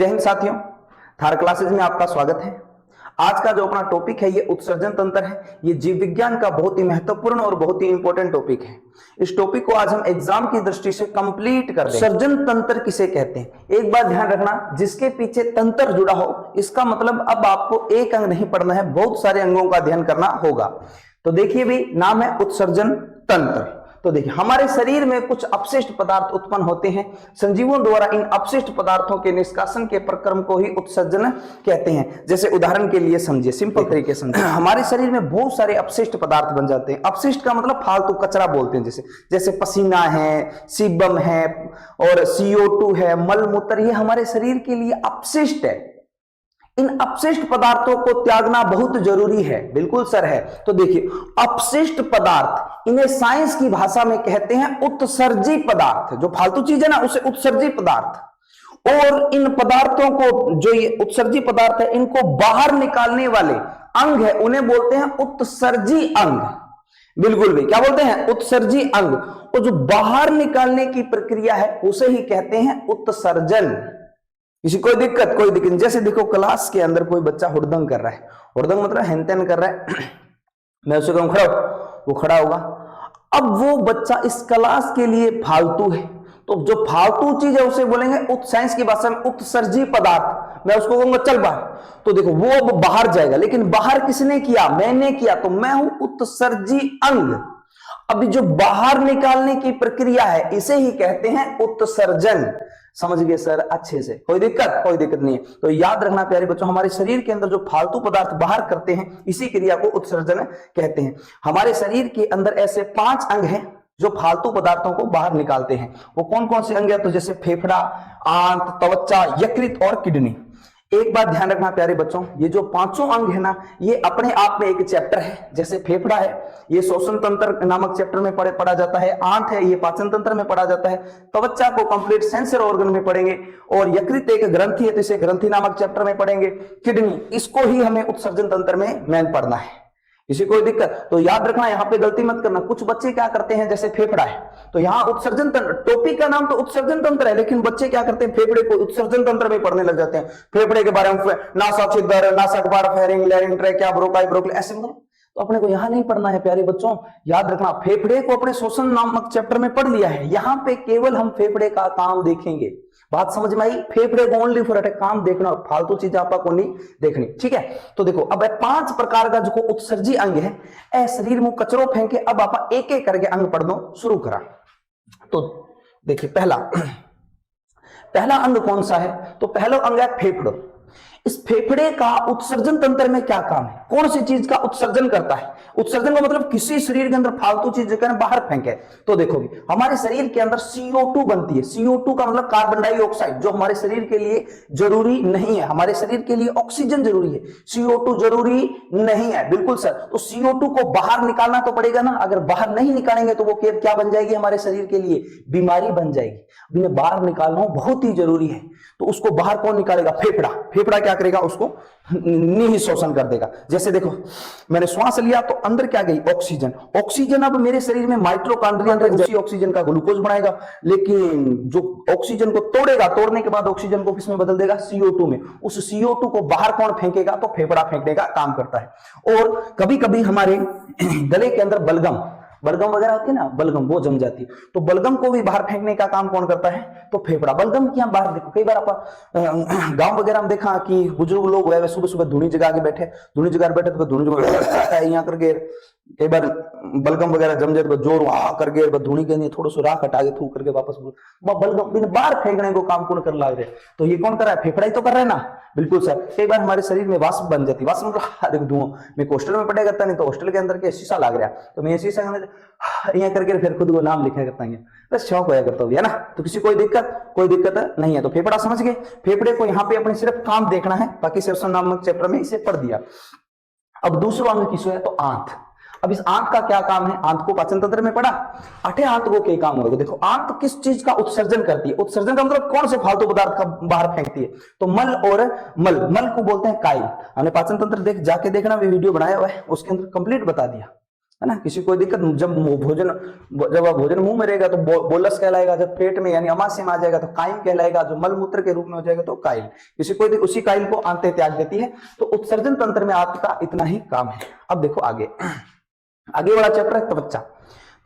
जय हिंद साथियों, थार क्लासेज में आपका स्वागत है। आज का जो अपना टॉपिक है ये उत्सर्जन तंत्र है। ये जीव विज्ञान का बहुत ही महत्वपूर्ण और बहुत ही इंपॉर्टेंट टॉपिक है। इस टॉपिक को आज हम एग्जाम की दृष्टि से कंप्लीट कर देंगे। उत्सर्जन तंत्र किसे कहते हैं, एक बात ध्यान रखना, जिसके पीछे तंत्र जुड़ा हो इसका मतलब अब आपको एक अंग नहीं पढ़ना है, बहुत सारे अंगों का अध्ययन करना होगा। तो देखिए भी, नाम है उत्सर्जन तंत्र। तो देखिए, हमारे शरीर में कुछ अपशिष्ट पदार्थ उत्पन्न होते हैं। संजीवों द्वारा इन अपशिष्ट पदार्थों के निष्कासन के प्रक्रम को ही उत्सर्जन कहते हैं। जैसे उदाहरण के लिए समझिए, सिंपल तरीके से समझिए, हमारे शरीर में बहुत सारे अपशिष्ट पदार्थ बन जाते हैं। अपशिष्ट का मतलब फालतू कचरा बोलते हैं, जैसे पसीना है, सीबम है और CO2 है, मल मूत्र, ये हमारे शरीर के लिए अपशिष्ट है। इन अपशिष्ट पदार्थों को त्यागना बहुत जरूरी है। बिल्कुल सर है। तो देखिए, अपशिष्ट पदार्थ, इन्हें साइंस की भाषा में कहते हैं उत्सर्जी पदार्थ। जो फालतू चीज है ना, उसे उत्सर्जी पदार्थ। और इन पदार्थों को, जो ये उत्सर्जी पदार्थ है, इनको बाहर निकालने वाले अंग है, उन्हें बोलते हैं उत्सर्जी अंग। बिल्कुल भी, क्या बोलते हैं? उत्सर्जी अंग। और जो बाहर निकालने की प्रक्रिया है उसे ही कहते हैं उत्सर्जन। किसी कोई दिक्कत नहीं। जैसे देखो, क्लास के अंदर कोई बच्चा हुड़दंग कर रहा है, हुड़दंग मतलब हेनतेन कर रहा है, मैं उसे कहूं खड़ा हो, वो खड़ा होगा। अब वो बच्चा इस क्लास के लिए फालतू है, तो जो फालतू चीज है उसे बोलेंगे साइंस की भाषा में उत्सर्जी पदार्थ। मैं उसको कहूंगा चल बाहर, तो देखो वो अब बाहर जाएगा, लेकिन बाहर किसने किया? मैंने किया, तो मैं हूं उत्सर्जी अंग। अभी जो बाहर निकालने की प्रक्रिया है इसे ही कहते हैं उत्सर्जन। समझ गए सर? अच्छे से, कोई दिक्कत नहीं है। तो याद रखना प्यारे बच्चों, हमारे शरीर के अंदर जो फालतू पदार्थ बाहर करते हैं इसी क्रिया को उत्सर्जन कहते हैं। हमारे शरीर के अंदर ऐसे 5 अंग हैं जो फालतू पदार्थों को बाहर निकालते हैं। वो कौन कौन से अंग है? तो जैसे फेफड़ा, आंत, त्वचा, यकृत और किडनी। एक बात ध्यान रखना प्यारे बच्चों, ये जो 5 अंग है ना, ये अपने आप में एक चैप्टर है। जैसे फेफड़ा है, ये श्वसन तंत्र नामक चैप्टर में पढ़ा जाता है। आंत है, ये पाचन तंत्र में पढ़ा जाता है। त्वचा को कंप्लीट सेंसर ऑर्गन में पढ़ेंगे। और यकृत एक ग्रंथि है, तो इसे ग्रंथि नामक चैप्टर में पढ़ेंगे। किडनी, इसको ही हमें उत्सर्जन तंत्र में मेन पढ़ना है। किसी कोई दिक्कत? तो याद रखना, यहां पे गलती मत करना। कुछ बच्चे क्या करते हैं, जैसे फेफड़ा है तो यहां उत्सर्जन तंत्र, टॉपिक का नाम तो उत्सर्जन तंत्र है, लेकिन बच्चे क्या करते हैं, फेफड़े को उत्सर्जन तंत्र में पढ़ने लग जाते हैं। फेफड़े के बारे में नासा छिद्र, नासा कपाट, फेरिंग, लैरिंग, ट्रेकिया, ब्रोकाई, ब्रोकली, ऐसे मतलब। तो अपने को यहां नहीं पढ़ना है प्यारे बच्चों। याद रखना, फेफड़े को अपने श्वसन नामक चैप्टर में पढ़ लिया है। यहां पे केवल हम फेफड़े का काम देखेंगे। बात समझ में आई? फेफड़े को ओनली फॉर काम देखना, फालतू चीज आपको नहीं देखनी, ठीक है? तो देखो, अब 5 प्रकार का जो उत्सर्जी अंग है, ए शरीर में कचरो फेंके। अब आप एक एक करके अंग पढ़ना शुरू करा। तो देखिए, पहला अंग कौन सा है? तो पहला अंग है फेफड़ो। इस फेफड़े का उत्सर्जन तंत्र में क्या काम है? कौन सी चीज का उत्सर्जन करता है? उत्सर्जन का मतलब किसी शरीर के अंदर फालतू चीज बाहर फेंके। तो देखो, हमारे शरीर के अंदर CO2 बनती है। CO2 का मतलब कार्बन डाइऑक्साइड, जो हमारे शरीर के लिए जरूरी नहीं है। हमारे शरीर के लिए ऑक्सीजन जरूरी है, CO2 जरूरी नहीं है। बिल्कुल सर। तो CO2 को बाहर निकालना तो पड़ेगा ना। अगर बाहर नहीं निकालेंगे तो वो क्या बन जाएगी? हमारे शरीर के लिए बीमारी बन जाएगी। इन्हें बाहर निकालना बहुत ही जरूरी है। तो उसको बाहर कौन निकालेगा? फेफड़ा। फेफड़ा क्या करेगा? उसको निःशोषण कर देगा। जैसे देखो, मैंने श्वास लिया तो अंदर क्या गई? ऑक्सीजन। ऑक्सीजन अब मेरे शरीर में माइटोकॉन्ड्रिया उसी ऑक्सीजन का ग्लूकोज बनाएगा, लेकिन जो ऑक्सीजन को तोड़ेगा, तोड़ने के बाद ऑक्सीजन को किसमें बदल देगा? CO2 में। उस CO2 को बाहर कौन फेंकेगा? तो फेफड़ा फेंकने का काम करता है। और कभी कभी हमारे गले के अंदर बलगम वगैरह होती है ना, बलगम, वो जम जाती है। तो बलगम को भी बाहर फेंकने का काम कौन करता है? तो फेफड़ा। बलगम की हम बाहर देखो, कई बार आप गांव वगैरह में देखा कि बुजुर्ग लोग हुए सुबह सुबह धुनी जगा के बैठे, तो धुनी जगह यहाँ करके कई बार बलगम वगैरह जम जाए तो जोर वहां करके धुनी के नहीं, थोड़ा सा राख हटा के थूक करके वापस बलगम बाहर फेंकने को काम कौन कर ला रहे? तो ये कौन कर रहा है? फेफड़ा ही तो कर रहा है ना। बिल्कुल सर। कई बार हमारे शरीर में वाष्प बन जाती है। वाष्प मतलब धुआं। मैं हॉस्टल में पढ़ाई करता, नहीं तो हॉस्टल के अंदर के शीशा लग रहा, तो मैं शीशा के अंदर यहाँ करके फिर खुद को नाम लिखा करता है, बस शौक होया करता है ना। तो किसी कोई दिक्कत नहीं है। तो फेफड़ा समझ गए। फेफड़े को यहाँ पे अपने सिर्फ काम देखना है, बाकी श्वसन नामक चैप्टर में इसे पढ़ दिया। अब दूसरा अंग किसो है? तो आंत। अब इस आंत का क्या काम है? आंत को पाचन तंत्र में पढ़ा। आठे आंत को क्या काम होगा? देखो, आंत किस चीज का उत्सर्जन करती है? उत्सर्जन का मतलब कौन से फालतू पदार्थ का बाहर फेंकती है? तो मल और मल को बोलते हैं काइल। हमने पाचन तंत्र जाके देखना, वीडियो बनाया हुआ है, उसके अंदर कंप्लीट बता दिया। है ना। किसी कोई दिक्कत, जब भोजन मुंह में रहेगा तो बोलस कहलाएगा, जब पेट में यानी अमाशय में आ जाएगा तो काइल कहलाएगा, जो मलमूत्र के रूप में हो जाएगा तो काइल। किसी कोई उसी काइल को आंतें त्याग देती है। तो उत्सर्जन तंत्र में आपका इतना ही काम है। अब देखो आगे वाला चैप्टर है त्वचा।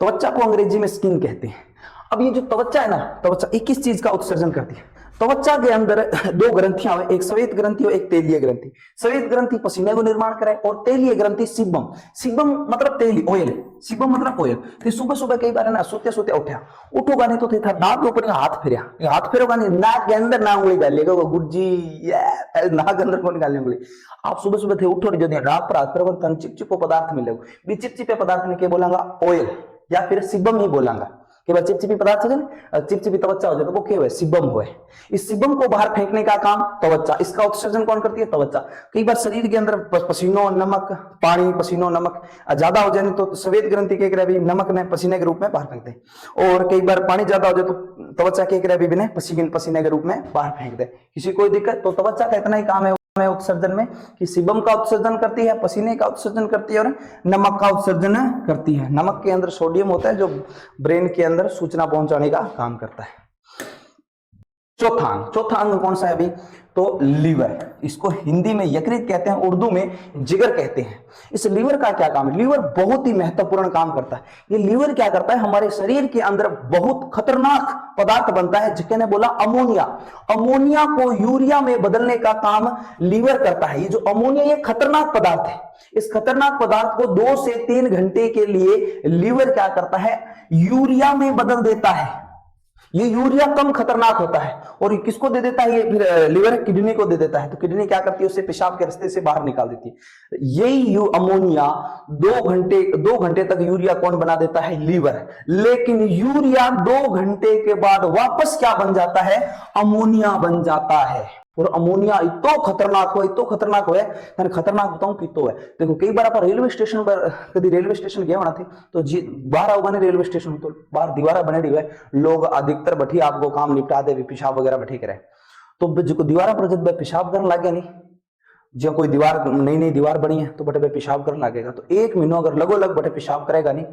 त्वचा को अंग्रेजी में स्किन कहते हैं। अब ये जो त्वचा है ना, त्वचा एक किस चीज का उत्सर्जन करती है? त्वचा के अंदर दो ग्रंथियां हैं, एक श्वेत ग्रंथि और एक तेलीय ग्रंथि। श्वेत ग्रंथि पसीने को निर्माण कराए और तेलीय ग्रंथि सीबम। सीबम मतलब तेली, ऑयल। सीबम मतलब ऑयल। तो सुबह सुबह कई बार ना सोते सोते उठोगा नहीं तो था नाक के ऊपर हाथ फेरिया, हाथ फेरोगा नहीं, नाक के अंदर ना उंगली डाल लेगा गुरुजी, नाक के अंदर कौन डालने उंगली? आप सुबह सुबह थे उठो जो नाक पर हाथ फेरोगा तन चिपचिपो पदार्थ मिलेगा। भी चिपचिपे पदार्थ में क्या बोलांगा? ऑयल या फिर सीबम ही बोलांगा। केवल चिपचिपी पदार्थ हो जाए, चिपचिपी त्वचा हो जाए तो वो क्या हुआ? सीबम हुआ। इस सीबम को बाहर फेंकने का काम त्वचा। इसका उत्सर्जन कौन करती है? त्वचा। कई बार शरीर के अंदर पसीनो नमक, पानी पसीनो नमक ज्यादा हो जाए तो श्वेत ग्रंथि के भी नमक ने पसीने के रूप में बाहर फेंक दे, और कई बार पानी ज्यादा हो जाए तो त्वचा के भी पसीने के रूप में बाहर फेंक दे। किसी कोई दिक्कत? तो त्वचा का इतना ही काम है उत्सर्जन में कि सीबम का उत्सर्जन करती है, पसीने का उत्सर्जन करती है और नमक का उत्सर्जन करती है। नमक के अंदर सोडियम होता है जो ब्रेन के अंदर सूचना पहुंचाने का काम करता है। चौथा अंग कौन सा है अभी? तो लीवर। इसको हिंदी में यकृत कहते हैं, उर्दू में जिगर कहते हैं। इस लीवर का क्या काम है? लीवर बहुत ही महत्वपूर्ण काम करता है। ये लीवर क्या करता है? हमारे शरीर के अंदर बहुत खतरनाक पदार्थ बनता है जिसके ने बोला अमोनिया। अमोनिया को यूरिया में बदलने का काम लीवर करता है। ये जो अमोनिया ये खतरनाक पदार्थ है। इस खतरनाक पदार्थ को 2 से 3 घंटे के लिए लीवर क्या करता है? यूरिया में बदल देता है। ये यूरिया कम खतरनाक होता है और ये किसको दे देता है? ये फिर लीवर किडनी को दे देता है। तो किडनी क्या करती है? उससे पेशाब के रास्ते से बाहर निकाल देती है। यही अमोनिया 2 घंटे तक यूरिया कौन बना देता है? लीवर। लेकिन यूरिया 2 घंटे के बाद वापस क्या बन जाता है? अमोनिया बन जाता है। और अमोनिया इतो खतरनाक हो है, खतरनाक बताऊं कितो है। देखो कई बार आप रेलवे स्टेशन पर कभी रेलवे स्टेशन गए होना थे तो बाहर होगा नहीं रेलवे स्टेशन तो बाहर दीवारा बनेडी हुए, लोग अधिकतर बैठी आपको काम निपटा दे, पेशाब वगैरह बैठी करे। तो जो दीवारा पर जब पेशाब करने लगे नहीं, जो कोई दीवार नई दीवार बनी है तो बटे पेशाब करने लगेगा तो 1 महीना अगर लगो लग बटे पेशाब करेगा नहीं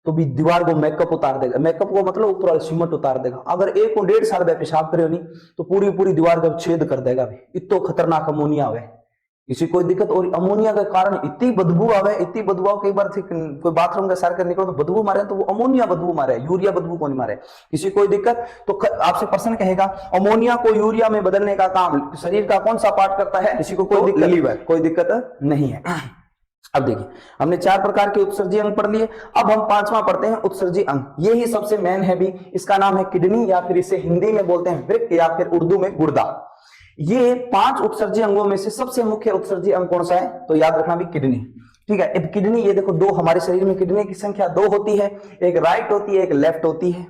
तो भी दीवार को मेकअप उतार देगा। मेकअप को मतलब ऊपर वाले सीमेंट उतार देगा। अगर 1 और 1.5 साल में पेशाब करे नहीं तो पूरी दीवार का छेद कर देगा। इतो खतरनाक अमोनिया है। किसी कोई दिक्कत? और अमोनिया के कारण इतनी बदबू आवे, इतनी बदबू आवे, कई बार कोई बाथरूम का सार कर निकलो तो बदबू मारे, तो वो अमोनिया बदबू मारे, यूरिया बदबू को नहीं मारे। किसी कोई दिक्कत? तो आपसे प्रश्न कहेगा अमोनिया को यूरिया में बदलने का काम शरीर का कौन सा पार्ट करता है? किसी को कोई दिक्कत? लीवर। कोई दिक्कत नहीं है। अब देखिए हमने 4 प्रकार के उत्सर्जी अंग पढ़ लिए। अब हम 5वां पढ़ते हैं उत्सर्जी अंग। ये ही सबसे मेन है भी। इसका नाम है किडनी या फिर इसे हिंदी में बोलते हैं वृक्क या फिर उर्दू में गुर्दा। ये 5 उत्सर्जी अंगों में से सबसे मुख्य उत्सर्जी अंग कौन सा है? तो याद रखना भी किडनी। ठीक है। अब किडनी ये देखो 2 हमारे शरीर में किडनी की संख्या 2 होती है, एक राइट होती है एक लेफ्ट होती है।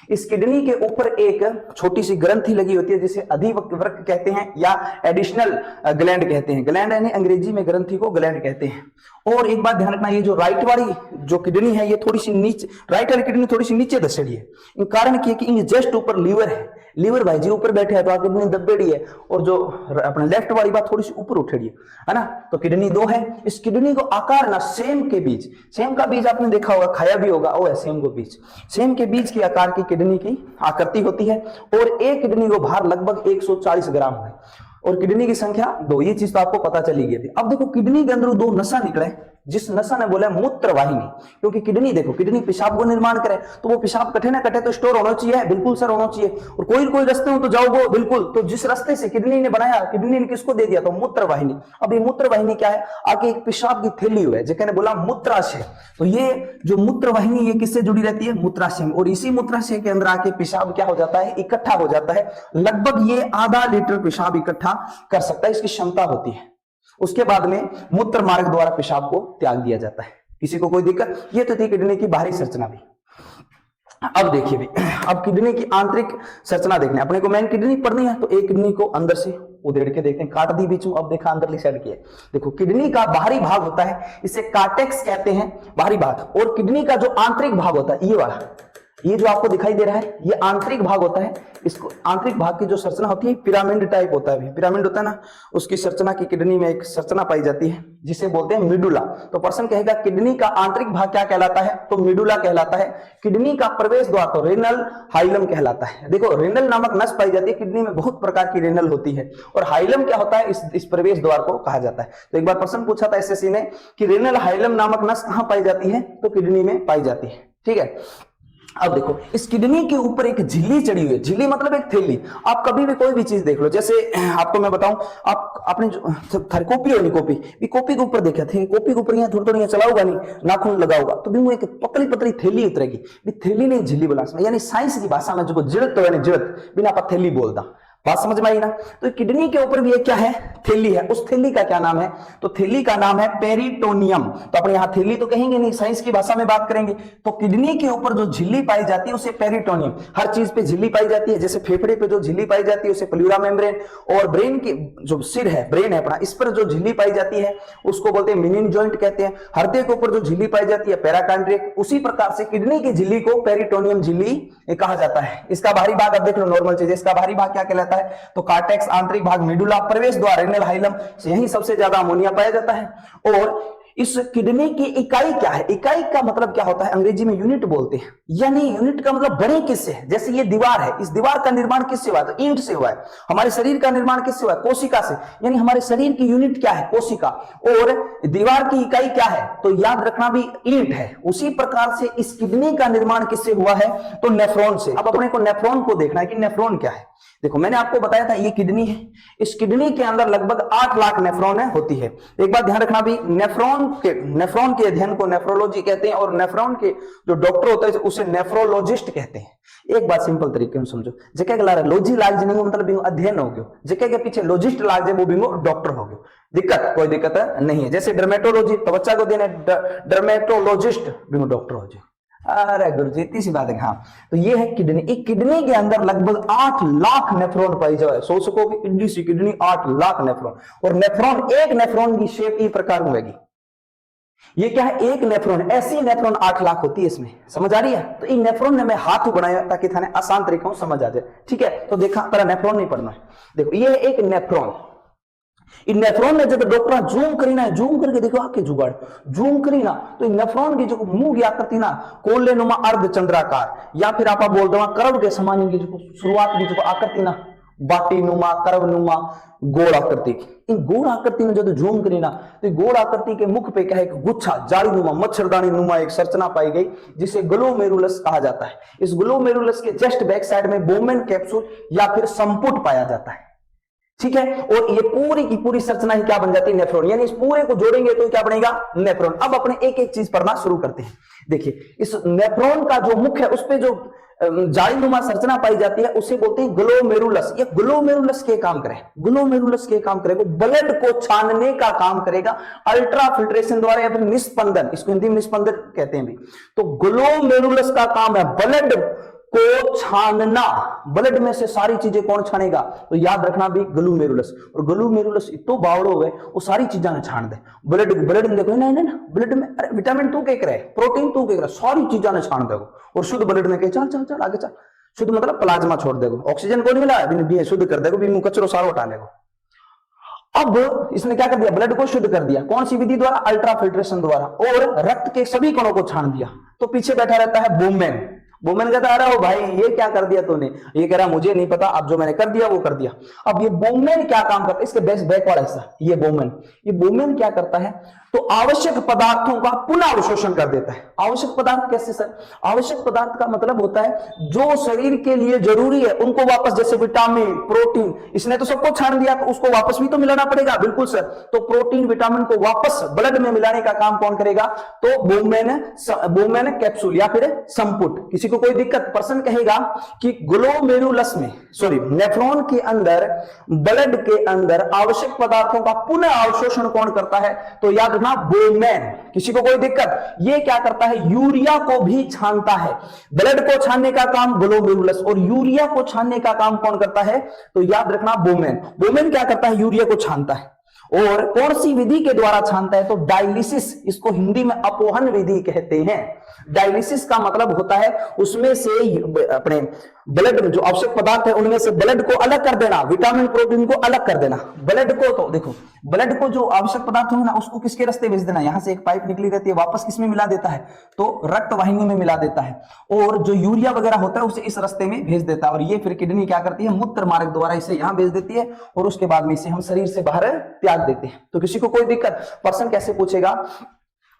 इस किडनी के ऊपर एक छोटी सी ग्रंथि लगी होती है जिसे अधिवृक्क कहते हैं या एडिशनल ग्लैंड कहते हैं। ग्लैंड यानी अंग्रेजी में ग्रंथि को ग्लैंड कहते हैं। और एक बात ध्यान रखना, ये जो राइट वाली जो किडनी है ये थोड़ी सी नीचे, राइट वाली किडनी थोड़ी सी नीचे धसेड़ी है। इन कारण की कि जस्ट ऊपर लीवर है, लीवर भाई जी ऊपर बैठे हैं तो किडनी दबेड़ी है, और जो अपने लेफ्ट वाली बात थोड़ी सी ऊपर उठेड़ी है ना। तो किडनी 2 है। इस किडनी को आकार ना सेम के बीज, सेम का बीज आपने देखा होगा, खाया भी होगा, वो है सेम को बीज। सेम के बीज के आकार की किडनी की आकृति होती है और एक किडनी को भार लगभग 140 ग्राम है और किडनी की संख्या 2। ये चीज तो आपको पता चली गई थी। अब देखो किडनी के अंदर 2 नसा निकले, जिस नसा ने बोला मूत्र वाहिनी, क्योंकि किडनी देखो किडनी पेशाब को निर्माण करे तो वो पेशाब कटे ना कटे तो स्टोर होना चाहिए, बिल्कुल सर होना चाहिए। और कोई रास्ते हो तो जाओगे बिल्कुल, तो जिस रास्ते से किडनी ने बनाया, किडनी ने किसको दे दिया? तो मूत्र वाहिनी। अब ये मूत्र वाहिनी क्या है? आगे एक पेशाब की थैली हुई है जिसने बोला मूत्राशय। तो ये जो मूत्र वाहिनी ये किससे जुड़ी रहती है? मूत्राशय। और इसी मूत्राशय के अंदर आके पेशाब क्या हो जाता है? इकट्ठा हो जाता है। लगभग ये आधा लीटर पेशाब इकट्ठा कर सकता है, इसकी क्षमता होती है। उसके बाद में मूत्र मार्ग द्वारा पेशाब को त्याग दिया जाता है। किसी को कोई दिक्कत? ये तो थी किडनी की बाहरी संरचना भी। अब देखिए भी, अब किडनी की आंतरिक संरचना देखने अपने को मेन किडनी पढ़नी है तो एक किडनी को अंदर से उधेड़ के देखते हैं, काट दी बीच में। अब देखा अंदरली साइड की है। देखो किडनी का बाहरी भाग होता है, इसे कार्टेक्स कहते हैं बाहरी भाग, और किडनी का जो आंतरिक भाग होता है ये वाला, ये जो आपको दिखाई दे रहा है ये आंतरिक भाग होता है। इसको आंतरिक भाग की जो संरचना होती है पिरामिड टाइप होता है, पिरामिड होता है ना, उसकी संरचना की किडनी में एक संरचना पाई जाती है जिसे बोलते हैं मिडुला। तो पर्सन कहेगा किडनी का आंतरिक भाग क्या कहलाता है, तो मिडुला कहलाता है। किडनी का प्रवेश द्वार तो रेनल हाइलम कहलाता है। देखो रेनल नामक नस पाई जाती है किडनी में, बहुत प्रकार की रेनल होती है, और हाइलम क्या होता है, इस प्रवेश द्वार को कहा जाता है। तो एक बार प्रश्न पूछा था एसएससी ने कि रेनल हाइलम नामक नस कहां पाई जाती है, तो किडनी में पाई जाती है। ठीक है, अब देखो इस किडनी के ऊपर एक झिल्ली चढ़ी हुई है। झिल्ली मतलब एक थैली। आप कभी भी कोई भी चीज देख लो, जैसे आपको मैं बताऊं, आप आपने जो कॉपी होगी, कॉपी के ऊपर देखा थे, कॉपी के ऊपर यहाँ थोड़ा थोड़ा चलाओगा नहीं, नाखून लगाओगा तो भी वो एक पतली पतली थैली उतरेगी। थैली नहीं झिल्ली बोला, यानी साइंस की भाषा में जो जिड़त, तो यानी जिड़त बिना आप थैली बोलता, बात समझ में आई ना। तो किडनी के ऊपर भी एक क्या है, थैली है। उस थैली का क्या नाम है, तो थैली का नाम है पेरिटोनियम। तो अपने यहां थैली तो कहेंगे नहीं, साइंस की भाषा में बात करेंगे। तो किडनी के ऊपर जो झिल्ली पाई जाती है उसे पेरिटोनियम। हर चीज पे झिल्ली पाई जाती है, जैसे फेफड़े पे जो झिल्ली पाई जाती है उसे प्लूरा मेम्ब्रेन, और ब्रेन की जो सिर है, ब्रेन है अपना, इस पर जो झिल्ली पाई जाती है उसको बोलते हैं मिनिन जॉइंट कहते हैं। हृदय के ऊपर जो झिल्ली पाई जाती है पैराकांड्रिक। उसी प्रकार से किडनी की झिल्ली को पेरिटोनियम झिल्ली कहा जाता है। इसका बाहरी भाग अब देख लो, नॉर्मल चीज, इसका बाहरी भाग क्या कहलाता है, तो कार्टेक्स, आंतरिक भाग मिडुला, प्रवेश द्वार रेनल हाइलम, यही सबसे ज्यादा अमोनिया पाया जाता है। और इस किडनी की इकाई क्या है, इकाई का मतलब क्या होता है, अंग्रेजी में यूनिट बोलते हैं, यानी यूनिट का मतलब बने किससे है। जैसे ये दीवार है, इस दीवार का निर्माण किससे हुआ है, तो ईंट से हुआ है। हमारे शरीर का निर्माण किससे हुआ है, कोशिका से, यानी हमारे शरीर की यूनिट क्या है, कोशिका। और दीवार की इकाई क्या है, तो याद रखना भी ईंट है। उसी प्रकार से इस किडनी का निर्माण किससे हुआ है, तो नेफ्रॉन से। अब अपने को नेफ्रॉन को देखना है कि नेफ्रॉन क्या है। देखो मैंने आपको बताया था ये किडनी है, इस किडनी के अंदर लगभग 8 लाख नेफ्रॉन होती है। एक बात ध्यान रखना भी, नेफ्रॉन के अध्ययन को नेफ्रोलॉजी कहते हैं, और नेफ्रॉन के जो डॉक्टर होता है उसे नेफ्रोलॉजिस्ट कहते हैं। एक बात सिंपल तरीके में समझो, जगह के लॉजी लाग नहीं मतलब अध्ययन हो गयो, जगह के पीछे लॉजिस्ट लाग जाए वो भी डॉक्टर हो गयो। दिक्कत कोई दिक्कत नहीं है। जैसे डर्मेटोलॉजी तो बच्चा को देने डर्मेटोलॉजिस्ट भी डॉक्टर हो जाए। अरे गुरु जी इतनी सी बात है। हाँ, तो ये है किडनी। एक किडनी के अंदर लगभग 8 लाख नेफ्रॉन पाई जाए। सोच सको कि इतनी सी किडनी 8 लाख नेफ्रॉन, और नेफ्रॉन, एक नेफ्रॉन की शेप इस प्रकार होगी। ये क्या है, एक नेफ्रॉन, ऐसी नेफ्रॉन 8 लाख होती है इसमें, समझ आ रही है। तो इन नेफ्रॉन ने मैं हाथ बनाया ताकि थाने आसान तरीका समझ आ जाए। ठीक है, तो देखा पहला नेफ्रॉन नहीं पढ़ना है। देखो ये एक नेफ्रॉन, इन नेफ्रॉन ने जब डॉक्टर जूम करी ना, जूम करके देखो आके जुगाड़, जूम करी ना तो नेफ्रॉन की जो मुंह की आकृति ना कोल्ले नुमा अर्ध चंद्राकार, या फिर आप बोल दो करव के समान की जो शुरुआत की जो आकृति ना बाटी नुमा, करव नुमा, गोल आकृति की। इन गोल आकृति में जब जूम करी ना तो गोल आकृति के मुख पे क्या है, एक गुच्छा जाली नुमा, मच्छरदानी नुमा एक संरचना पाई गई जिसे ग्लोमेरुलस कहा जाता है। इस ग्लोमेरुलस के जस्ट बैक साइड में बोमेन कैप्सूल या फिर संपुट पाया जाता है। ठीक है, और ये पूरी की पूरी संरचना ही क्या बन जाती है, नेफ्रॉन। यानी इस पूरे को जोड़ेंगे तो क्या बनेगा, नेफ्रॉन। अब अपने एक एक चीज पढ़ना शुरू करते हैं। देखिए इस नेफ्रॉन का जो मुख्य है उस पे जो जालीनुमा संरचना पाई जाती है उसे बोलते हैं ग्लोमेरुलस। ये ग्लोमेरुलस के काम करे, ग्लोमेरुलस के काम करेगा, ब्लड को छानने का काम करेगा अल्ट्रा फिल्ट्रेशन द्वारा या फिर निस्पंदन, इसको हिंदी में निस्पंदन कहते हैं भी। तो ग्लोमेरुलस का काम है ब्लड को छानना। ब्लड में से सारी चीजें कौन छानेगा, तो याद रखना भी ग्लोमेरुलस। और ग्लोमेरुलस इतो बावड़ो हो गए वो सारी चीजें ने छान दे। ब्लड में देखो ना ब्लड में अरे विटामिन तू के करे, प्रोटीन तू के करे, सारी चीजें ने छान देगो। और शुद्ध ब्लड में कहे चल चल चल आगे चल, शुद्ध मतलब प्लाज्मा छोड़ देगो, ऑक्सीजन को नहीं मिला शुद्ध कर देगो, भी कचरो सारो हटा लेगो। अब इसने क्या कर दिया, ब्लड को शुद्ध कर दिया, कौन सी विधि द्वारा, अल्ट्रा फिल्ट्रेशन द्वारा। और रक्त के सभी कणों को छान दिया। तो पीछे बैठा रहता है बोमेन। बोमेन कहता है अरे भाई ये क्या कर दिया तूने, ये कह रहा मुझे नहीं पता, अब जो मैंने कर दिया वो कर दिया। अब ये बोमेन क्या काम करता है, इसके बैक वाला हिस्सा ये बोमेन क्या करता है, तो आवश्यक पदार्थों का पुनः अवशोषण कर देता है। आवश्यक पदार्थ कैसे सर, आवश्यक पदार्थ का मतलब होता है जो शरीर के लिए जरूरी है उनको वापस, जैसे विटामिन, प्रोटीन, इसने तो सबको छान दिया तो उसको वापस भी तो मिलाना पड़ेगा। बिल्कुल सर, तो प्रोटीन विटामिन को वापस ब्लड में मिलाने का काम कौन करेगा, तो बोमेन कैप्सूल या फिर संपुट। किसी को कोई दिक्कत, पर्सन कहेगा कि ग्लोमेरुलस में सॉरी नेफ्रॉन के अंदर, ब्लड के अंदर आवश्यक पदार्थों का पुनः अवशोषण कौन करता है, तो याद रखना बोमेन। किसी को कोई दिक्कत, ये क्या करता है, यूरिया को भी छानता है। ब्लड को छानने का काम ग्लोमेरुलस और यूरिया को छानने का काम कौन करता है, तो याद रखना बोमेन। बोमेन क्या करता है, यूरिया को छानता है। और कौन सी विधि के द्वारा छानता है? तो डायलिसिस, इसको हिंदी में अपोहन विधि कहते हैं। डायलिसिस का मतलब होता है उसमें से अपने ब्लड में जो आवश्यक पदार्थ है उनमें से ब्लड को अलग कर देना, विटामिन प्रोटीन को अलग कर देना। ब्लड को तो देखो, ब्लड को जो आवश्यक पदार्थ होंगे ना उसको किसके रास्ते भेज देना, यहां से एक पाइप निकली रहती है, वापस किसमें मिला देता है? तो रक्त वाहिनी में मिला देता है। और जो यूरिया वगैरह होता है उसे इस रास्ते में भेज देता है, और ये फिर किडनी क्या करती है? मूत्र मार्ग द्वारा इसे यहां भेज देती है, और उसके बाद में इसे हम शरीर से बाहर त्याग देते हैं। तो किसी को कोई दिक्कत? पर्सन कैसे पूछेगा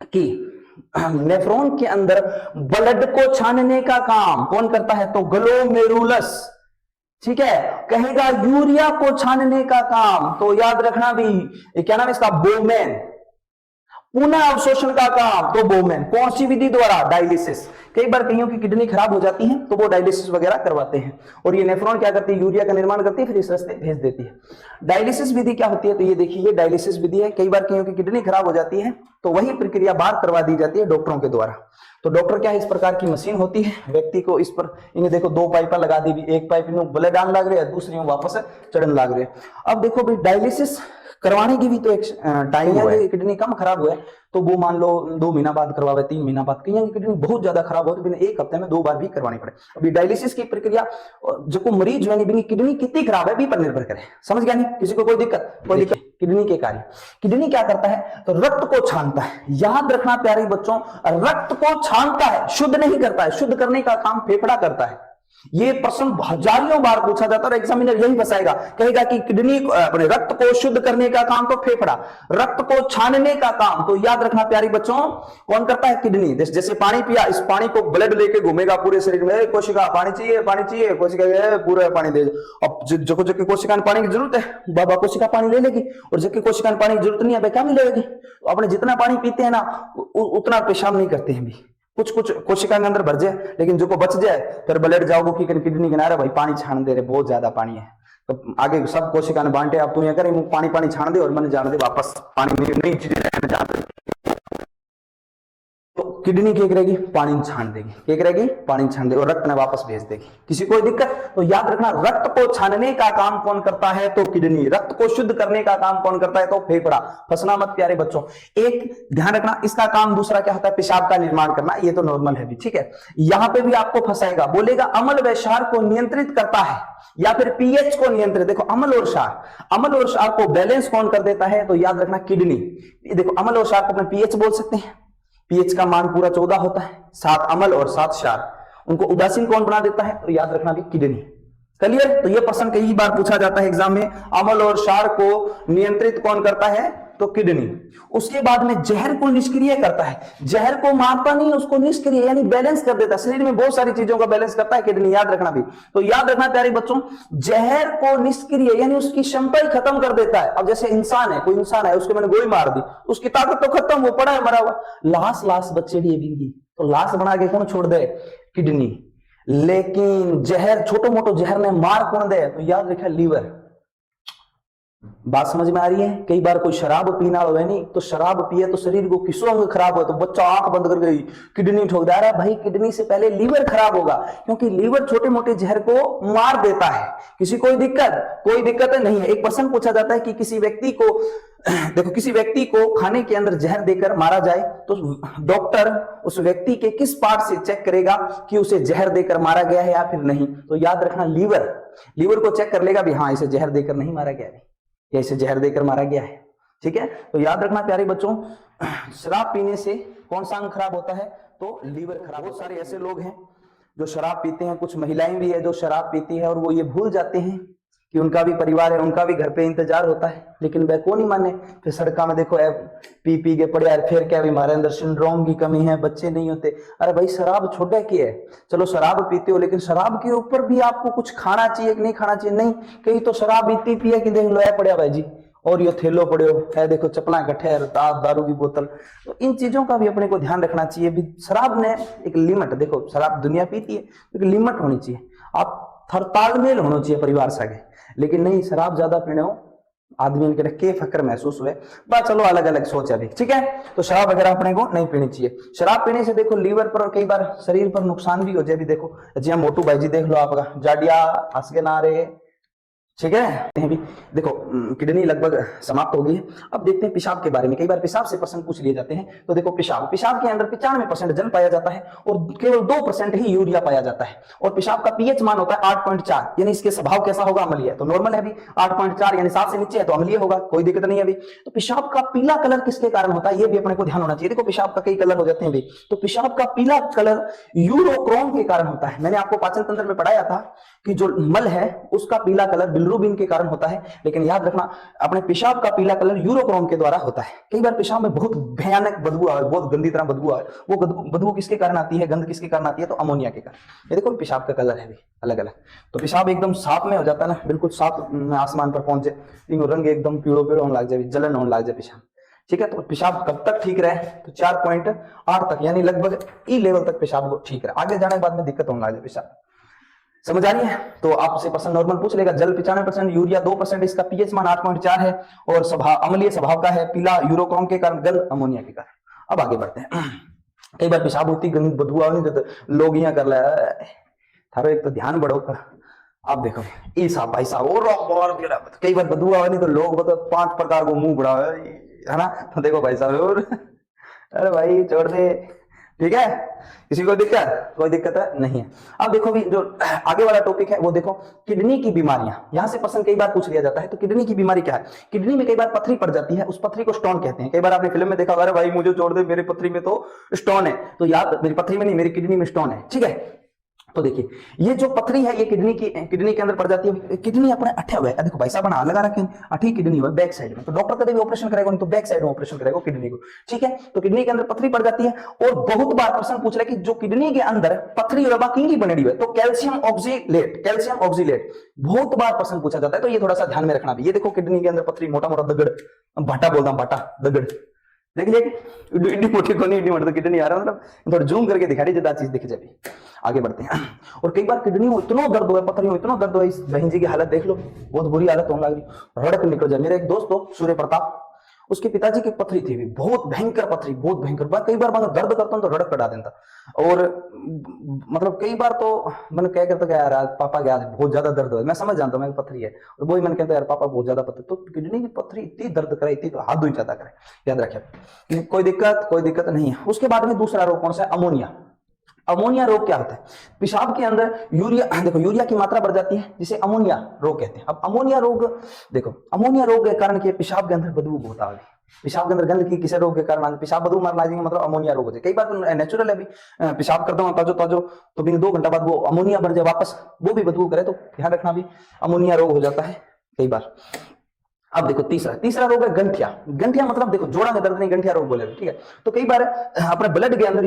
कि नेफ्रॉन के अंदर ब्लड को छानने का काम कौन करता है? तो ग्लोमेरुलस, ठीक है। कहेगा यूरिया को छानने का काम, तो याद रखना भी क्या नाम है इसका? बोमेन। पुनः अवशोषण का काम तो बोमेन। कौन सी विधि द्वारा? डायलिसिस। कई बार कईयों की किडनी खराब हो जाती है तो वो डायलिसिस वगैरह करवाते हैं, और ये नेफ्रॉन क्या करती है? यूरिया का निर्माण करती है, फिर इस रास्ते भेज देती है। डायलिसिस विधि क्या होती है? तो ये देखिए, ये डायलिसिस विधि है। कई बार कईयों की किडनी खराब हो जाती है तो वही प्रक्रिया बाहर करवा दी जाती है डॉक्टरों के द्वारा। तो डॉक्टर क्या है, इस प्रकार की मशीन होती है, व्यक्ति को इस पर इन्हें देखो 2 पाइपा लगा दी, एक पाइप में ब्लड आने लग रही है, दूसरी में वापस चढ़ने लग रही है। अब देखो भाई, डायलिसिस करवाने की भी तो एक टाइम है। किडनी कम खराब हुआ है तो वो मान लो 2 महीना बाद करवावे, 3 महीना बाद। कई की किडनी बहुत ज्यादा खराब हो तो बिना 1 हफ्ते में 2 बार भी करवानी पड़े। अभी डायलिसिस की प्रक्रिया जो मरीज है किडनी कितनी खराब है भी पर निर्भर करे। समझ गया नहीं? किसी को कोई दिक्कत? कोई दिक्कत? किडनी के कार्य, किडनी क्या करता है? तो रक्त को छानता है। याद रखना प्यारे बच्चों, रक्त को छानता है, शुद्ध नहीं करता है। शुद्ध करने का काम फेफड़ा करता है। ये प्रश्न हजारों बार पूछा जाता है और एग्जामिनर यही फंसाएगा, कहेगा कि किडनी अपने रक्त को शुद्ध करने का काम तो फेफड़ा, रक्त को छानने का काम तो याद रखना प्यारे बच्चों कौन करता है? किडनी। जैसे पानी पिया, इस पानी को ब्लड लेके घूमेगा पूरे शरीर में, कोशिका पानी चाहिए, पानी चाहिए, कोशिका पूरा पानी दे। अब जो कोशिका पानी की जरूरत है बाबा कोशिका पानी ले लेगी, और जबकि कोशिका पानी की जरूरत नहीं है क्या मिलेगी? अपने जितना पानी पीते हैं ना उतना पेशाब नहीं करते हैं भी। कुछ कोशिका के अंदर भर जाए, लेकिन जो को बच जाए फिर ब्लड जाओगे कि किडनी किनारे भाई पानी छान दे रहे, बहुत ज्यादा पानी है, तो आगे सब कोशिका ने बांटे, अब तू ये करे पानी छान दे और मैंने जान दे वापस पानी नहीं चीजें जान दे। तो किडनी क्या करेगी? पानी छान देगी। क्या करेगी? पानी छान देगी और रक्त में वापस भेज देगी। किसी कोई दिक्कत? तो याद रखना, रक्त को छानने का काम कौन करता है? तो किडनी। रक्त को शुद्ध करने का काम कौन करता है? तो फेफड़ा। फंसना मत प्यारे बच्चों। एक ध्यान रखना, इसका काम दूसरा क्या होता है? पेशाब का निर्माण करना। ये तो नॉर्मल है भी, ठीक है। यहां पे भी आपको फंसाएगा, बोलेगा अम्ल व क्षार को नियंत्रित करता है या फिर पीएच को नियंत्रित। देखो अम्ल और क्षार को बैलेंस कौन कर देता है? तो याद रखना किडनी। देखो अम्ल और क्षार को अपने पीएच बोल सकते हैं। पीएच का मान पूरा 14 होता है, 7 अम्ल और 7 क्षार। उनको उदासीन कौन बना देता है? तो याद रखना भी किडनी। क्लियर? तो ये प्रश्न कई बार पूछा जाता है एग्जाम में, अम्ल और क्षार को नियंत्रित कौन करता है? तो किडनी। उसके बाद में जहर को निष्क्रिय करता है। जहर को मारता नहीं, उसको निष्क्रिय यानी बैलेंस कर देता है। शरीर में बहुत सारी चीजों का बैलेंस करता है किडनी, याद रखना भी। तो याद रखना प्यारे बच्चों, जहर को निष्क्रिय यानी उसकी क्षमता ही खत्म कर देता है। अब जैसे इंसान है, कोई इंसान है, उसके मैंने गोली मार दी, उसकी ताकत तो खत्म, वो पड़ा है मरा हुआ। लाश बच्चे भी तो लाश बना के कौन छोड़ दे? किडनी। लेकिन जहर छोटो मोटो जहर ने मार कौन दे? तो याद रखा लीवर। बात समझ में आ रही है? कई बार कोई शराब पीना हो नहीं, तो शराब पिए तो शरीर को किसो अंग खराब हो तो बच्चा आंख बंद कर गई, किडनी ठोक दे रहा है। भाई किडनी से पहले लीवर खराब होगा, क्योंकि लीवर छोटे मोटे जहर को मार देता है। किसी कोई दिक्कत? कोई दिक्कत नहीं है। एक प्रश्न पूछा जाता है कि किसी व्यक्ति को देखो किसी व्यक्ति को खाने के अंदर जहर देकर मारा जाए तो डॉक्टर उस व्यक्ति के किस पार्ट से चेक करेगा कि उसे जहर देकर मारा गया है या फिर नहीं? तो याद रखना लीवर को चेक कर लेगा भी हाँ इसे जहर देकर नहीं मारा गया है या इसे जहर देकर मारा गया है, ठीक है। तो याद रखना प्यारे बच्चों, शराब पीने से कौन सा अंग खराब होता है? तो लीवर खराब। बहुत सारे ऐसे लोग हैं जो शराब पीते हैं, कुछ महिलाएं भी है जो शराब पीती है और वो ये भूल जाते हैं कि उनका भी परिवार है, उनका भी घर पे इंतजार होता है, लेकिन वह कौन ही माने। फिर सड़का में देखो पी के पड़े यार, फिर क्या भी हमारे अंदर सिंड्रोम की कमी है, बच्चे नहीं होते। अरे भाई शराब छोटे की है, चलो शराब पीते हो, लेकिन शराब के ऊपर भी आपको कुछ खाना चाहिए कि नहीं खाना चाहिए? नहीं, कहीं तो शराब इतनी पिए कि देख लो है पड़े भाई जी, और ये थैलो पड़े हो है, देखो चपला इकट्ठे है, दारू की बोतल। तो इन चीजों का भी अपने को ध्यान रखना चाहिए भी। शराब ने एक लिमिट, देखो शराब दुनिया पीती है, एक लिमिट होनी चाहिए, आप तालमेल होना चाहिए परिवार से आगे, लेकिन नहीं शराब ज्यादा पीने हो आदमी के के फक्र महसूस हुए, बस चलो अलग अलग सोच है, ठीक है। तो शराब वगैरह अपने को नहीं पीनी चाहिए। शराब पीने से देखो लीवर पर और कई बार शरीर पर नुकसान भी हो जाए भी। देखो जी मोटू भाई जी देख लो, आपका जाडिया हंस के ना रहे ठीक है भी। देखो किडनी लगभग समाप्त हो गई है। अब देखते हैं पेशाब के बारे में। कई बार पेशाब से प्रश्न पूछ लिए जाते हैं। तो देखो पेशाब के अंदर 95% जल पाया जाता है और केवल 2% ही यूरिया पाया जाता है। और पेशाब का पीएच मान होता है 8.4, यानी इसके स्वभाव कैसा होगा, अम्लीय। तो नॉर्मल है अभी 8.4 यानी 7 से नीचे है तो अम्लीय होगा, कोई दिक्कत नहीं है अभी। तो पेशाब का पीला कलर किसके कारण होता है, ये भी अपने को ध्यान होना चाहिए। देखो पेशाब का कई कलर हो जाते हैं अभी। तो पेशाब का पीला कलर यूरोक्रोम के कारण होता है। मैंने आपको पाचन तंत्र में पढ़ाया था कि जो मल है उसका पीला कलर बिलिरुबिन के कारण होता है, लेकिन याद रखना अपने पेशाब का पीला कलर यूरोक्रोम के द्वारा होता है। कई बार पेशाब में बहुत भयानक बदबू आए, बहुत गंदी तरह बदबू आए। वो बदबू किसके कारण आती है, गंध किसके कारण आती है, तो अमोनिया के कारण। ये देखो पेशाब का कलर है भी अलग अलग। तो पेशाब एकदम साफ में हो जाता है ना, बिल्कुल साफ में आसमान पर पहुंचे, तीनों रंग एकदम पीड़ो पीड़ो होने लग जाए, जलन होने लग जाए पेशाब। ठीक है, तो पेशाब कब तक ठीक रहे, तो 4.8 तक, यानी लगभग ई लेवल तक पेशाब को ठीक रहे। आगे जाने के बाद में दिक्कत होने लग जाए पेशाब। समझ आ रही है। तो आपसे प्रश्न नॉर्मल पूछ लेगा। जल 95%, यूरिया 2%, इसका पीएच मान 8.4 है और स्वभाव अम्लीय स्वभाव का है, पीला यूरोक्रोम के कारण, गंध अमोनिया के कारण। अब आगे बढ़ते हैं। कई बार पेशाब होती गंध बदबू आ नहीं देते, लोग यहाँ कर रहे थारो एक तो ध्यान बढ़ो कर। अब देखो ई साहब भाई साहब और कई बार बदबू आ नहीं तो लोग मतलब 5 प्रकार को मुंह बढ़ा है ना। तो देखो भाई साहब और अरे भाई छोड़ दे, ठीक है। किसी को दिक्कत, कोई दिक्कत है नहीं है। अब देखो भी जो आगे वाला टॉपिक है वो देखो किडनी की बीमारियां। यहां से प्रश्न कई बार पूछ लिया जाता है। तो किडनी की बीमारी क्या है, किडनी में कई बार पथरी पड़ जाती है, उस पथरी को स्टोन कहते हैं। कई बार आपने फिल्म में देखा, अरे भाई मुझे छोड़ दे, मेरी पथरी में तो स्टोन है। तो याद, मेरी पथरी में नहीं, मेरी किडनी में स्टोन है, ठीक है। तो देखिए ये जो पथरी है ये किडनी के अंदर पड़ जाती है। किडनी अपने अठे हुए, देखो भाई साहब बना लगा रखे अठी किडनी हुआ बैक साइड में। तो डॉक्टर कभी भी ऑपरेशन करेगा नहीं तो बैक साइड में ऑपरेशन करेगा किडनी को, ठीक है। तो किडनी के अंदर पथरी पड़ जाती है। और बहुत बार प्रश्न पूछ रहा है कि जो किडनी के अंदर पथरी और की बनी हुई है, तो कैल्शियम ऑक्सीलेट बहुत बार प्रश्न पूछा जाता है। तो ये थोड़ा सा ध्यान में रखना भी। ये देखो किडनी के अंदर पथरी, मोटा मोटा दगड़, भाटा बोलता हूं, भाटा दगड़, देख लिया इतनी मोटी को नहीं, मतलब किडनी आ रहा, मतलब थोड़ा जूम करके दिखा रही ज्यादा चीज दिख जाती। आगे बढ़ते हैं। और कई बार किडनी में इतना दर्द हुआ, पथरी में इतना दर्द हुआ, इस बहन जी की हालत देख लो, बहुत बुरी हालत होने लगी, रड़क निकल जाए। मेरे एक दोस्त हो सूर्य प्रताप, उसके पिताजी की पथरी थी भी, बहुत भयंकर पथरी, बहुत भयंकर। कई बार मैं दर्द करता हूं तो रड़क कटा देता। और मतलब कई बार तो मैंने क्या करता यार पापा क्या बहुत ज्यादा दर्द हो, मैं समझ जानता हूँ पथरी है, और वही मैंने कहता यार पापा बहुत ज्यादा पथरी। तो किडनी की पथरी इतनी दर्द करे, इतनी तो हाथ धोई ज्यादा करे, याद रखिए। कोई दिक्कत नहीं है। उसके बाद में दूसरा रोग कौन सा है, अमोनिया। अमोनिया रोग क्या होता है, पेशाब के अंदर यूरिया, देखो यूरिया की मात्रा बढ़ जाती है, जिसे अमोनिया रोग कहते हैं। अब अमोनिया रोग देखो, अमोनिया रोग के कारण कि पेशाब के अंदर बदबू बहुत आ गई, पेशाब के अंदर गंद की किसी रोग के कारण पेशाब बदबू मारना आ जाएंगे, मतलब अमोनिया रोग हो जाए। कई बार तो नेचुरल है, अभी पेशाब करता हूँ ताजो ताजो तो बिना 2 घंटा बाद वो अमोनिया बढ़ जाए वापस, वो भी बदबू करे, तो ध्यान रखना भी अमोनिया रोग हो जाता है कई बार। अब देखो तीसरा रोग है गंठिया। गंठिया मतलब देखो जोड़ा में दर्द नहीं, गंठिया रोग बोले, ठीक है। तो कई बार अपने ब्लड के अंदर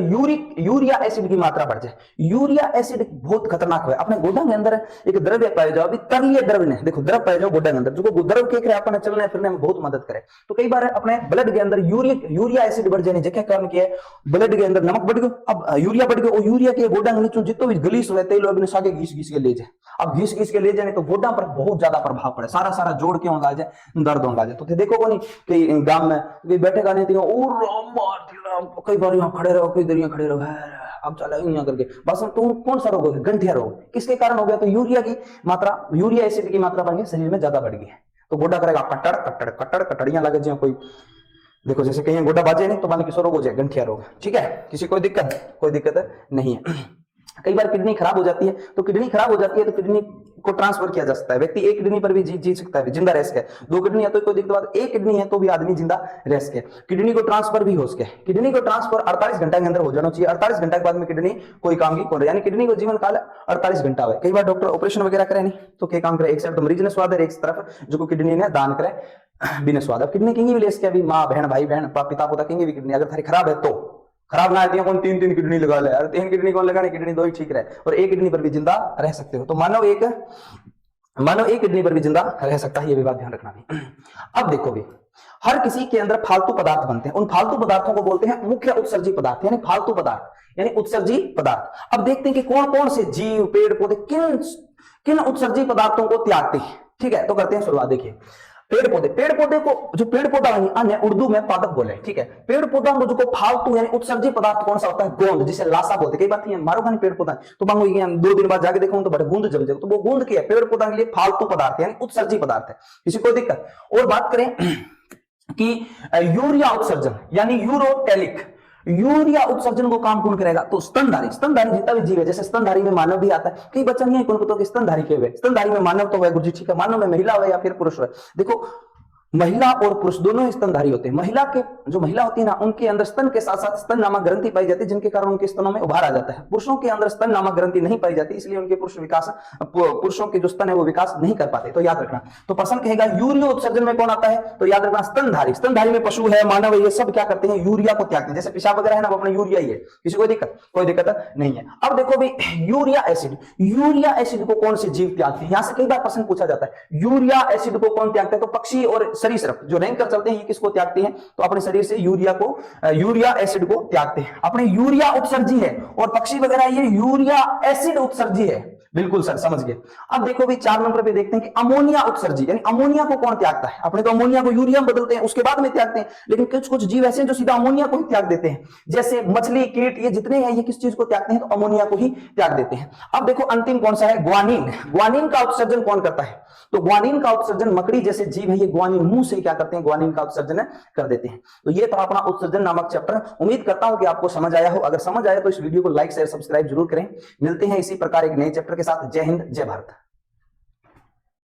यूरिया एसिड की मात्रा बढ़ जाए। यूरिया एसिड बहुत खतरनाक है। अपने गोडा के अंदर एक द्रव्य पाया जाओ, अभी तरलीय द्रव्य ने देखो द्रव पाया जाओ गोडा के अंदर, जो द्रव के करे अपने चलने फिरने में बहुत मदद करे। तो कई बार अपने ब्लड के अंदर यूरिया एसिड बढ़ जाने जगह कारण क्या है, ब्लड के अंदर नमक बढ़ गयो, अब यूरिया बढ़ गयो, यूरिया के गोडा के नीचे जितो भी गलीस हुए तेल अभी सागे घीस के ले जाए। अब घीस के ले जाने तो गोडा पर बहुत ज्यादा प्रभाव पड़े, सारा जोड़ के होगा जाए, दर्द होगा जाए। तो देखो नहीं कि गांव में बैठेगा नहीं तो कई बार यहाँ खड़े रहो, कई देर यहाँ खड़े रहो, अब चला यहाँ करके बस। तो कौन सा रोग हो गया, गंठिया रोग। किसके कारण हो गया, तो यूरिया की मात्रा, यूरिया एसिड की मात्रा बढ़ शरीर में ज्यादा बढ़ गई है। तो गोडा करेगा कट्टड़ कटड़ियां लगे जो कोई, देखो जैसे कहीं गोडा बाजे नहीं तो मान किस रोग हो जाए, गंठिया रोग, ठीक है। किसी कोई दिक्कत नहीं है। कई बार किडनी खराब हो जाती है, तो किडनी को ट्रांसफर किया जा सकता है। व्यक्ति एक किडनी पर भी जी सकता है, जिंदा रह सके। 2 किडनी है तो कोई दिक्कत बात, एक किडनी है तो भी आदमी जिंदा रह सके। किडनी को ट्रांसफर भी हो सके। किडनी को ट्रांसफर 48 घंटे के अंदर हो जाना चाहिए। 48 घंटे के बाद में किडनी कोई काम की कौन, यानी किडनी को जीवन काल 48 घंटा हुआ। कई बार डॉक्टर ऑपरेशन वगैरह करे नहीं तो क्या काम करे, एक साइड तो मरीज ने स्वाद है, एक तरफ जो किडनी ने दान करे बिना स्वाद। अब किडनी कहीं भी ले सके, अभी माँ बहन भाई बहन पिता पुता कहीं भी किडनी अगर थारी खराब है तो खराब ना आती है, कौन 3 किडनी लगा ले यार, 3 किडनी कौन लगाने, किडनी 2 ही ठीक रहे, और एक किडनी पर भी जिंदा रह सकते हो। तो मानो एक किडनी पर भी जिंदा रह सकता है, ये भी बात ध्यान रखना भी। अब देखो भी हर किसी के अंदर फालतू पदार्थ बनते हैं, उन फालतू पदार्थों को बोलते हैं मुख्य उत्सर्जी पदार्थ, यानी फालतू पदार्थ यानी उत्सर्जी पदार्थ। अब देखते हैं कि कौन कौन से जीव पेड़ पौधे किन उत्सर्जी पदार्थों को त्यागते हैं, ठीक है। तो करते हैं शुरुआत। देखिए पेड़ पौधे को जो पेड़ पौधा अन्य उर्दू में पादप बोले, ठीक है। पेड़ पौधा को जो फालतू यानी उत्सर्जी पदार्थ कौन सा होता है? गोंद, जिसे लाशा बोलते। कई बात मारो खानी पेड़ पौधा तो बांगो 2 दिन बाद जाके देखो तो बड़े गूंद जम जाएगा, तो वो गूंद क्या है? पेड़ पौधा के लिए फालतू पदार्थ यानी उत्सर्जी पदार्थ है, किसी को दिक्कत। और बात करें कि यूरिया उत्सर्जन यानी यूरोटेलिक, यूरिया उत्सर्जन को काम कौन करेगा? तो स्तनधारी, स्तनधारी जितना भी जीव है, जैसे स्तनधारी में मानव भी आता है। कई बच्चा नहीं है कौन को तो स्तनधारी के हुए, स्तनधारी में मानव तो है गुरुजी, ठीक है। मानव में महिला हो या फिर पुरुष हो, देखो महिला और पुरुष दोनों ही स्तनधारी होते हैं। महिला के जो महिला होती है ना, उनके अंदर स्तन के साथ साथ स्तन नामक ग्रंथि पाई जाती है, जिनके कारण उनके स्तनों में उभार आ जाता है। पुरुषों के अंदर स्तन नामक ग्रंथि नहीं पाई जाती, इसलिए उनके पुरुषों के जो स्तन है वो विकास नहीं कर पाते। तो याद रखना। तो प्रश्न कहेगा यूरिया उत्सर्जन में कौन आता है? तो याद रखना स्तनधारी। स्तनधारी में पशु है, मानव है, ये सब क्या करते हैं? यूरिया को त्यागते हैं। जैसे पेशाब वगैरह है ना, वो अपना यूरिया ही है, किसी को दिक्कत? कोई दिक्कत नहीं है। अब देखो भाई, यूरिया एसिड, यूरिया एसिड को कौन से जीव त्यागते हैं? यहां से कई बार प्रश्न पूछा जाता है, यूरिया एसिड को कौन त्यागता है? तो पक्षी और सरीसृप जो रैंक कर चलते हैं, ये किसको त्यागते हैं? तो अपने शरीर से यूरिया एसिड को त्यागते हैं। अपने यूरिया उत्सर्जी है और पक्षी वगैरह ये यूरिया एसिड उत्सर्जी है। बिल्कुल सर, समझ गए। अब देखो भी 4 नंबर पे देखते हैं कि अमोनिया उत्सर्जी यानी अमोनिया को कौन त्यागता है? अपने तो अमोनिया को यूरिया में बदलते हैं, उसके बाद में त्यागते हैं, लेकिन कुछ जीव ऐसे हैं जो सीधा अमोनिया को ही त्याग देते हैं, जैसे मछली, कीट, ये जितने हैं ये किस चीज को त्यागते हैं? तो अमोनिया को ही त्याग देते हैं। अब देखो अंतिम कौन सा है? ग्वानिन। ग्वानिन का उत्सर्जन कौन करता है? तो ग्वानिन का उत्सर्जन मकड़ी जैसे जीव है, ये ग्वानिन मुंह से क्या करते हैं? ग्वानिन का उत्सर्जन कर देते हैं। तो ये था अपना उत्सर्जन नामक चैप्टर। उम्मीद करता हूं कि आपको समझ आया हो। अगर समझ आया तो इस वीडियो को लाइक शेयर सब्सक्राइब जरूर करें। मिलते हैं इसी प्रकार एक नए चैप्टर के साथ। जय हिंद, जय भारत।